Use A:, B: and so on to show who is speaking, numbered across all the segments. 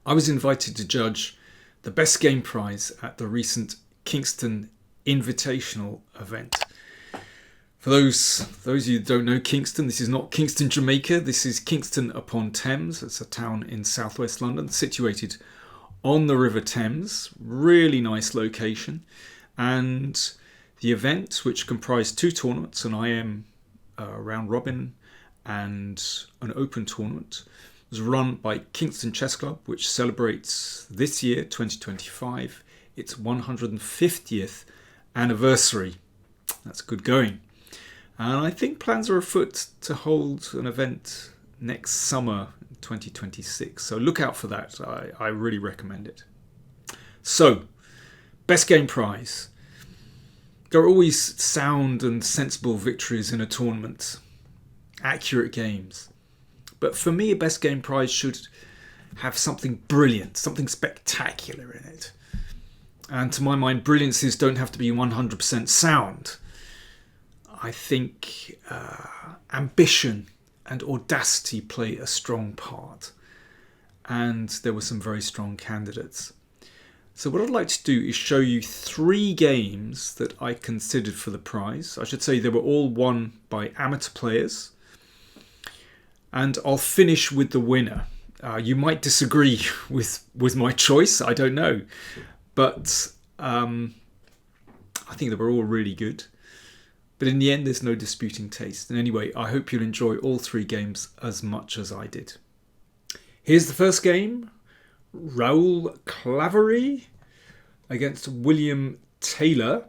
A: I was invited to judge the best game prize at the recent Kingston Invitational event. For those of you who don't know Kingston, this is not Kingston, Jamaica. This is Kingston upon Thames. It's a town in southwest London, situated on the River Thames. Really nice location. And the event, which comprised 2 tournaments, an IM round robin and an open tournament, was run by Kingston Chess Club, which celebrates this year, 2025, its 150th anniversary. That's good going. And I think plans are afoot to hold an event next summer, 2026. So look out for that. I really recommend it. So, best game prize. There are always sound and sensible victories in a tournament. Accurate games. But for me, a best game prize should have something brilliant, something spectacular in it. And to my mind, brilliances don't have to be 100% sound. I think ambition and audacity play a strong part. And there were some very strong candidates. So what I'd like to do is show you 3 games that I considered for the prize. I should say they were all won by amateur players. And I'll finish with the winner. You might disagree with my choice, I don't know. But I think they were all really good. But in the end, there's no disputing taste. And anyway, I hope you'll enjoy all 3 games as much as I did. Here's the first game. Raoul Claverie against William Taylor.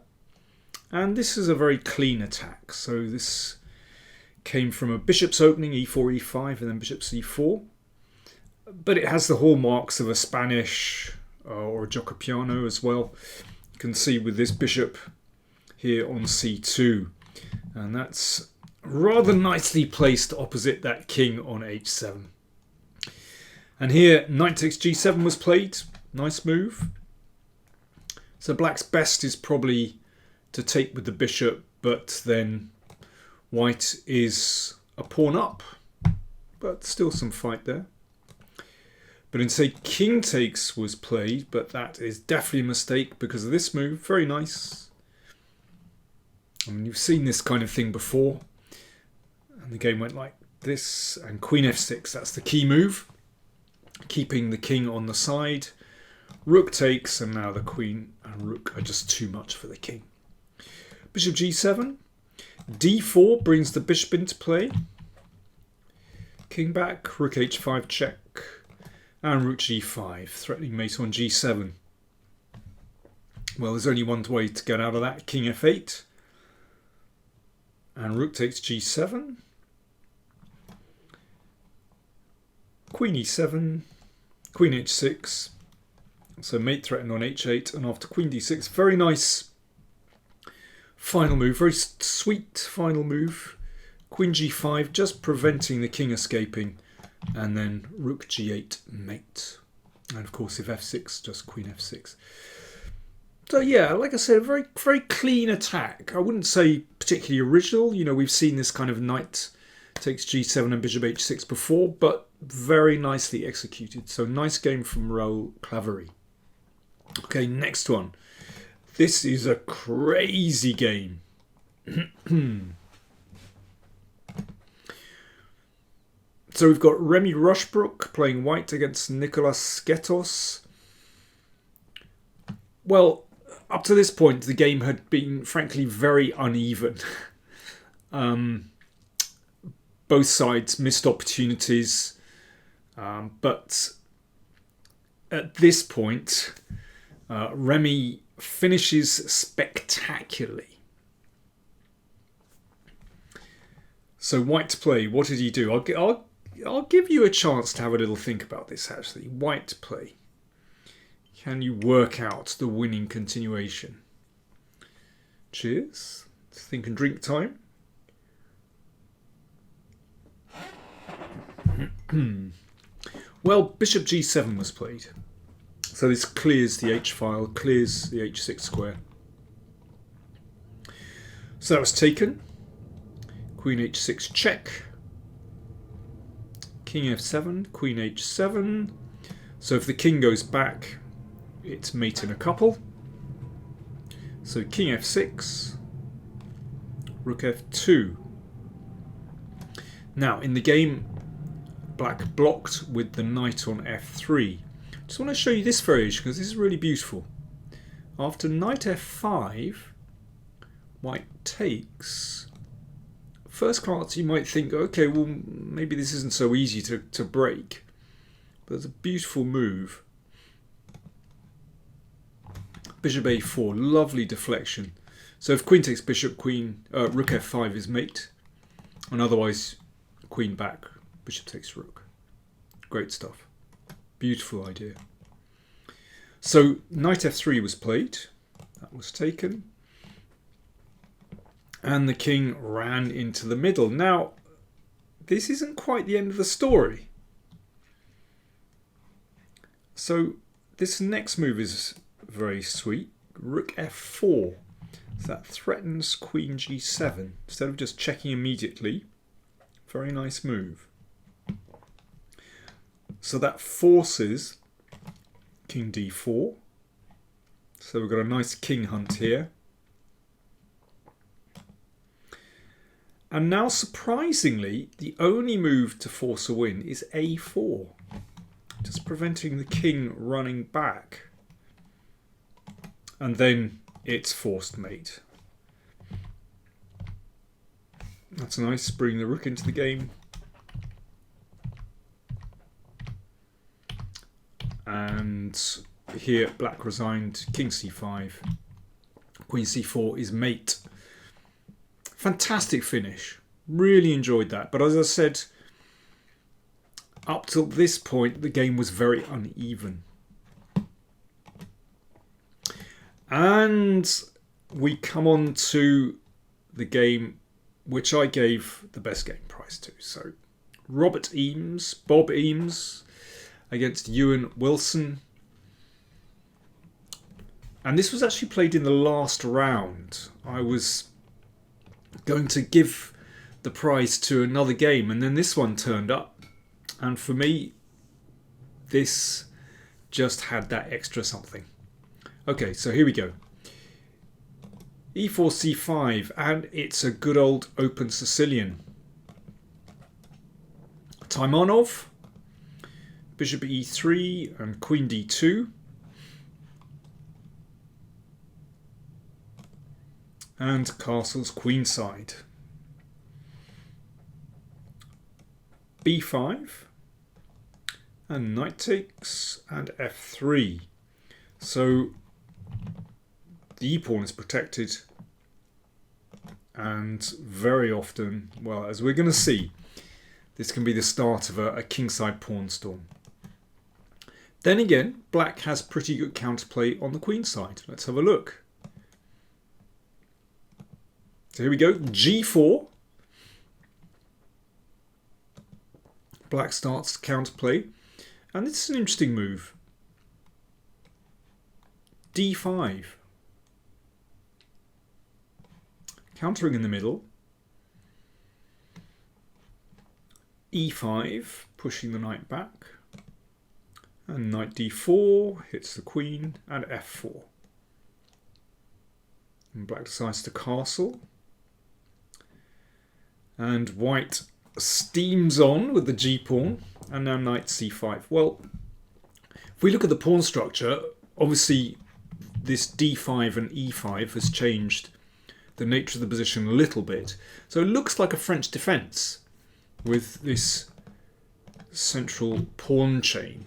A: And this is a very clean attack. So this came from a bishop's opening, e4, e5, and then bishop c4. But it has the hallmarks of a Spanish or a Giocopiano as well. You can see with this bishop here on c2. And that's rather nicely placed opposite that king on h7. And here, knight takes g7 was played. Nice move. So black's best is probably to take with the bishop, but then white is a pawn up. But still some fight there. But instead, king takes was played, but that is definitely a mistake because of this move. Very nice. I mean, you've seen this kind of thing before. And the game went like this. And queen f6, that's the key move. Keeping the king on the side. Rook takes, and now the queen and rook are just too much for the king. Bishop g7. d4 brings the bishop into play. King back, rook h5 check. And rook g5, threatening mate on g7. Well, there's only one way to get out of that. King f8. And rook takes g7. Queen e7. Queen h6. So mate threatened on h8. And after queen d6, very nice final move. Very sweet final move. Queen g5, just preventing the king escaping. And then rook g8 mate. And of course, if f6, just queen f6. So yeah, like I said, a very, very clean attack. I wouldn't say particularly original. You know, we've seen this kind of knight takes g7 and bishop h6 before, but very nicely executed. So nice game from Raoul Claverie. Okay, next one. This is a crazy game. So we've got Remy Rushbrooke playing white against Nicolas Skettos. Well, up to this point, the game had been, frankly, very uneven. Both sides missed opportunities. But at this point, Remy finishes spectacularly. So white to play, what did he do? I'll give you a chance to have a little think about this, actually. White to play. Can you work out the winning continuation? Cheers. It's think and drink time. Well, bishop g7 was played. So this clears the h-file, clears the h6 square. So that was taken. Queen h6 check. King f7, queen h7. So if the king goes back, it's mate in a couple. So king f6, rook f2. Now in the game, black blocked with the knight on f3. Just want to show you this variation because this is really beautiful. After knight f5, white takes. First glance you might think, okay, well maybe this isn't so easy to break. But it's a beautiful move. Bishop a4, lovely deflection. So if queen takes bishop, rook f5 is mate. And otherwise, queen back, bishop takes rook. Great stuff. Beautiful idea. So knight f3 was played. That was taken. And the king ran into the middle. Now, this isn't quite the end of the story. So this next move is very sweet. Rook f4. So that threatens queen g7. Instead of just checking immediately. Very nice move. So that forces king d4. So we've got a nice king hunt here. And now surprisingly, the only move to force a win is a4. Just preventing the king running back. And then it's forced mate. That's nice, bringing the rook into the game. And here black resigned, king c5, queen c4 is mate. Fantastic finish. Really enjoyed that. But as I said, up till this point, the game was very uneven. And we come on to the game which I gave the best game prize to. So Bob Eames against Ewan Wilson. And this was actually played in the last round. I was going to give the prize to another game, and then this one turned up. And for me, this just had that extra something. Okay, so here we go. e4, c5, and it's a good old open Sicilian. Taimanov, bishop e3 and queen d2. And castles queenside. b5 and knight takes and f3. So the e-pawn is protected, and very often, well, as we're going to see, this can be the start of a kingside pawn storm. Then again, black has pretty good counterplay on the queen side. Let's have a look. So here we go, g4. Black starts counterplay, and this is an interesting move. d5. Countering in the middle. e5, pushing the knight back. And knight d4 hits the queen, and f4. And black decides to castle. And white steams on with the g-pawn, and now knight c5. Well, if we look at the pawn structure, obviously this d5 and e5 has changed the nature of the position a little bit. So it looks like a French defence with this central pawn chain.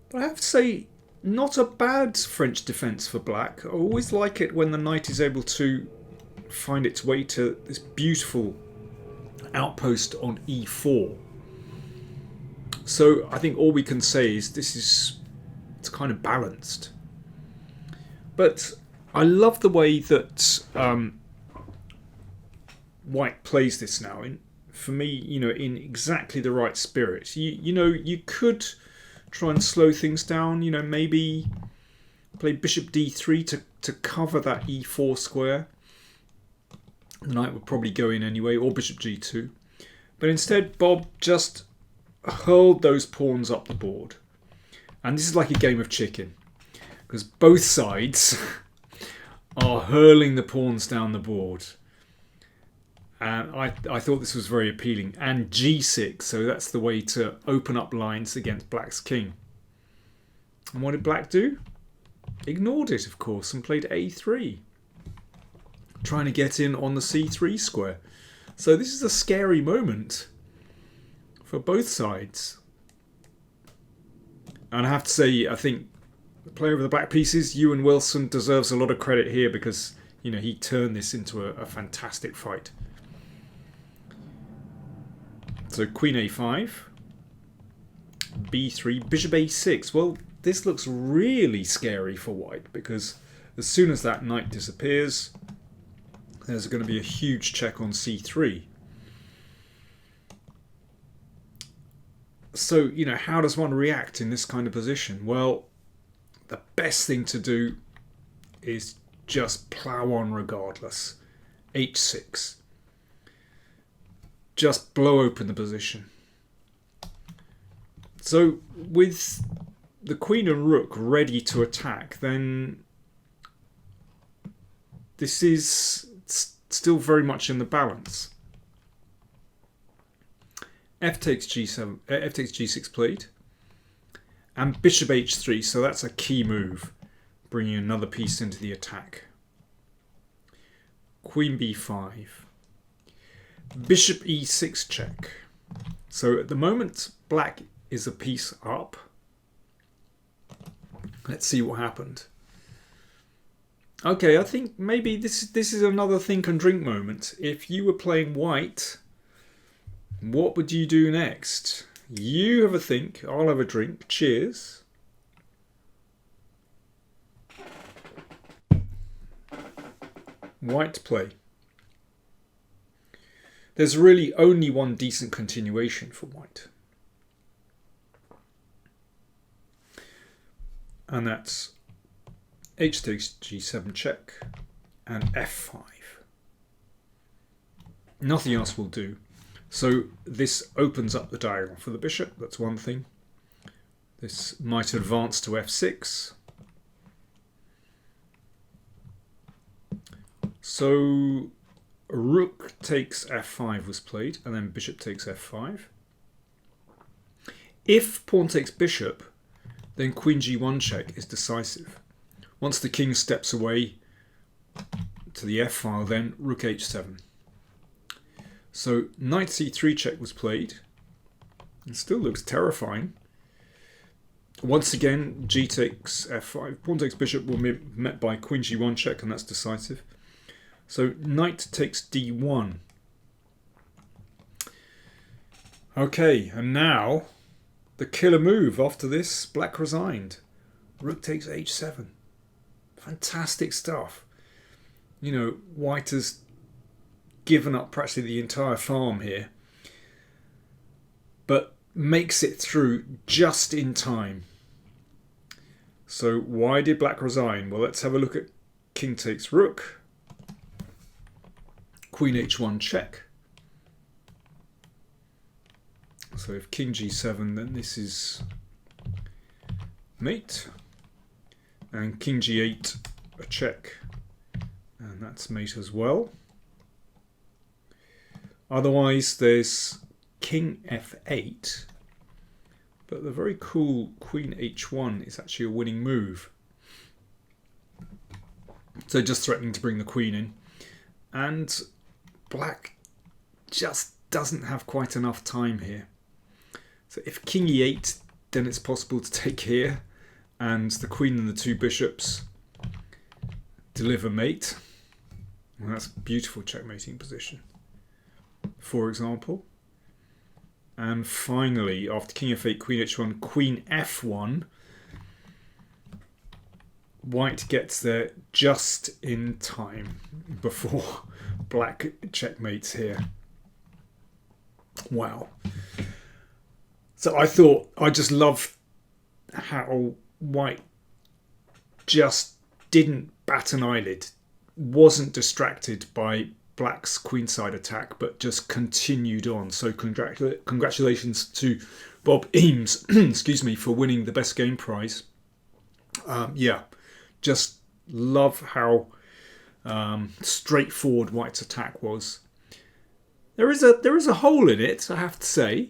A: But I have to say, not a bad French defence for black. I always like it when the knight is able to find its way to this beautiful outpost on e4. So I think all we can say is it's kind of balanced. But I love the way that white plays this now. For me, in exactly the right spirit. You could try and slow things down. Maybe play bishop d3 to cover that e4 square. The knight would probably go in anyway, or bishop g2. But instead, Bob just hurled those pawns up the board. And this is like a game of chicken, because both sides are hurling the pawns down the board. And I thought this was very appealing. And g6, so that's the way to open up lines against black's king. And what did black do? Ignored it, of course, and played a3. Trying to get in on the c3 square. So this is a scary moment for both sides. And I have to say, I think the player of the black pieces, Ewan Wilson, deserves a lot of credit here, because he turned this into a fantastic fight. So queen a5, b3, bishop a6. Well, this looks really scary for white, because as soon as that knight disappears, there's going to be a huge check on c3. So, how does one react in this kind of position? Well, the best thing to do is just plough on regardless. h6. Just blow open the position. So with the queen and rook ready to attack, then this is still very much in the balance. F takes g7, f takes g6 played, and bishop h3. So that's a key move, bringing another piece into the attack. Queen b5. Bishop e6 check. So at the moment, black is a piece up. Let's see what happened. Okay, I think maybe this is another think and drink moment. If you were playing white, what would you do next? You have a think, I'll have a drink. Cheers. White play. There's really only one decent continuation for white. And that's h takes g7 check and f5. Nothing else will do. So this opens up the diagonal for the bishop. That's one thing. This might advance to f6. So rook takes f5 was played, and then bishop takes f5. If pawn takes bishop, then queen g1 check is decisive. Once the king steps away to the f file, then rook h7. So knight c3 check was played. It still looks terrifying. Once again, g takes f5. Pawn takes bishop will be met by queen g1 check, and that's decisive. So knight takes d1. Okay, and now the killer move after this, black resigned. Rook takes h7. Fantastic stuff. White has given up practically the entire farm here, but makes it through just in time. So why did black resign? Well, let's have a look at king takes rook. Queen h1 check. So if king g7, then this is mate. And king g8, a check. And that's mate as well. Otherwise, there's king f8. But the very cool queen h1 is actually a winning move. So just threatening to bring the queen in. And black just doesn't have quite enough time here. So if king e8, then it's possible to take here, and the queen and the two bishops deliver mate. Well, that's a beautiful checkmating position, for example. And finally, after king f8, queen h1, queen f1, white gets there just in time before black checkmates here. Wow. So I just love how white just didn't bat an eyelid, wasn't distracted by Black's queenside attack, but just continued on. So congratulations to Bob Eames, excuse me, for winning the best game prize. Yeah, just love how straightforward White's attack was. There is a hole in it, I have to say,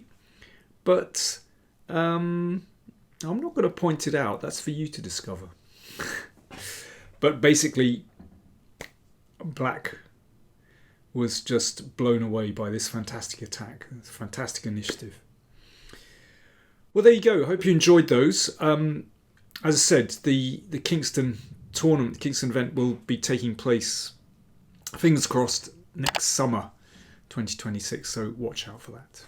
A: but I'm not going to point it out. That's for you to discover. But basically, Black was just blown away by this fantastic attack. It's a fantastic initiative. Well, there you go. I hope you enjoyed those. As I said, the Kingston tournament, the Kingston event, will be taking place, fingers crossed, next summer 2026. So watch out for that.